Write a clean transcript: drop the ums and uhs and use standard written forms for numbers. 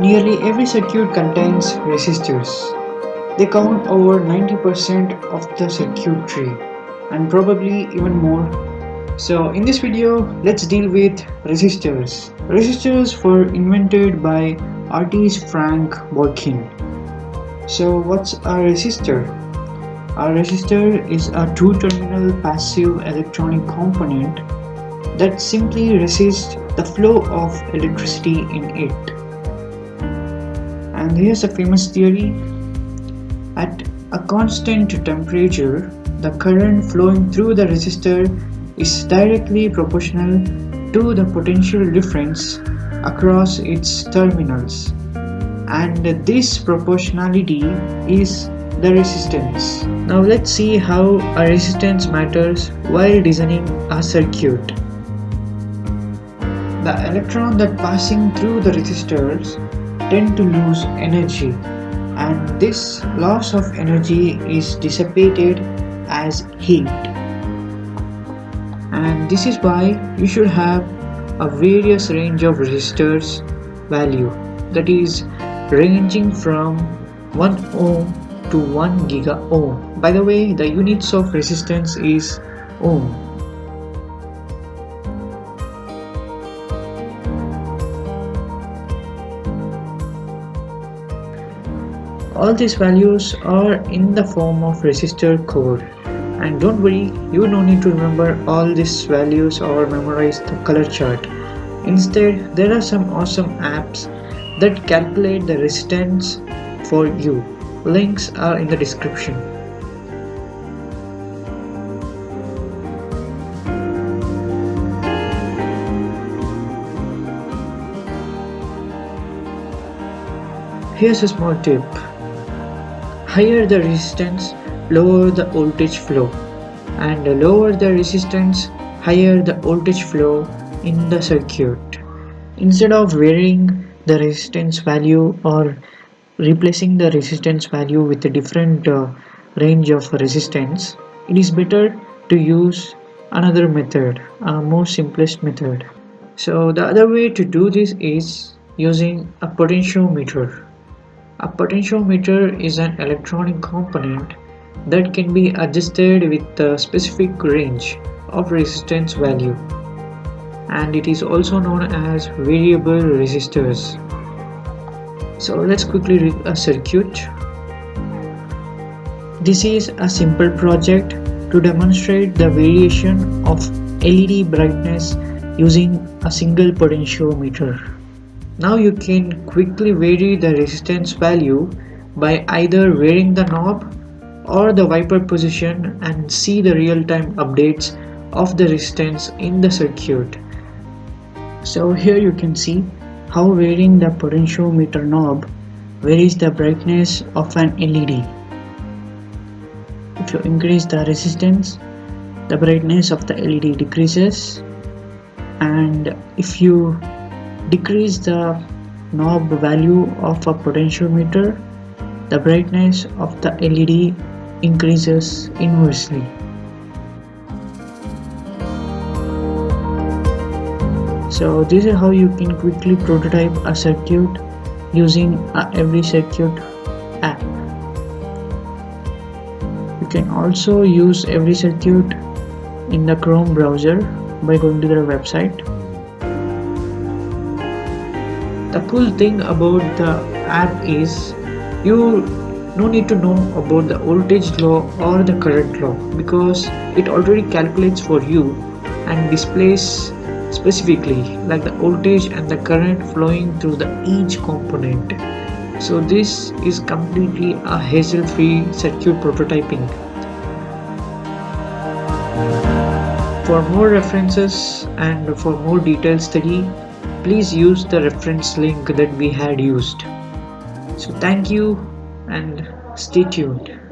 Nearly every circuit contains resistors. They count over 90% of the circuit tree and probably even more. So in this video, let's deal with resistors. Resistors were invented by artist Frank Boykin. So what's a resistor? A resistor is a two-terminal passive electronic component that simply resists the flow of electricity in it. And here's a famous theory. At a constant temperature, the current flowing through the resistor is directly proportional to the potential difference across its terminals. And this proportionality is the resistance. Now let's see how a resistance matters while designing a circuit. The electrons that passing through the resistors tend to lose energy, and this loss of energy is dissipated as heat. And this is why you should have a various range of resistors value, that is ranging from 1 ohm to 1 giga ohm. By the way, the units of resistance is ohm. All these values are in the form of resistor code, and don't worry, you don't need to remember all these values or memorize the color chart. Instead, there are some awesome apps that calculate the resistance for you. Links are in the description. Here's a small tip. Higher the resistance, lower the voltage flow, and the lower the resistance, higher the voltage flow in the circuit. Instead of varying the resistance value or replacing the resistance value with a different range of resistance, it is better to use another method, a more simplest method. So the other way to do this is using a potentiometer. A potentiometer is an electronic component that can be adjusted with a specific range of resistance value, and it is also known as variable resistors. So let's quickly read a circuit. This is a simple project to demonstrate the variation of LED brightness using a single potentiometer. Now you can quickly vary the resistance value by either varying the knob or the wiper position and see the real-time updates of the resistance in the circuit. So here you can see how varying the potentiometer knob varies the brightness of an LED. If you increase the resistance, the brightness of the LED decreases, and if you decrease the knob value of a potentiometer, the brightness of the LED increases inversely. So this is how you can quickly prototype a circuit using a Every Circuit app. You can also use Every Circuit in the Chrome browser by going to their website. The cool thing about the app is you no need to know about the voltage law or the current law, because it already calculates for you and displays specifically like the voltage and the current flowing through each component. So this is completely a hassle-free circuit prototyping. For more references and for more detailed study, please use the reference link that we had used. So thank you and stay tuned.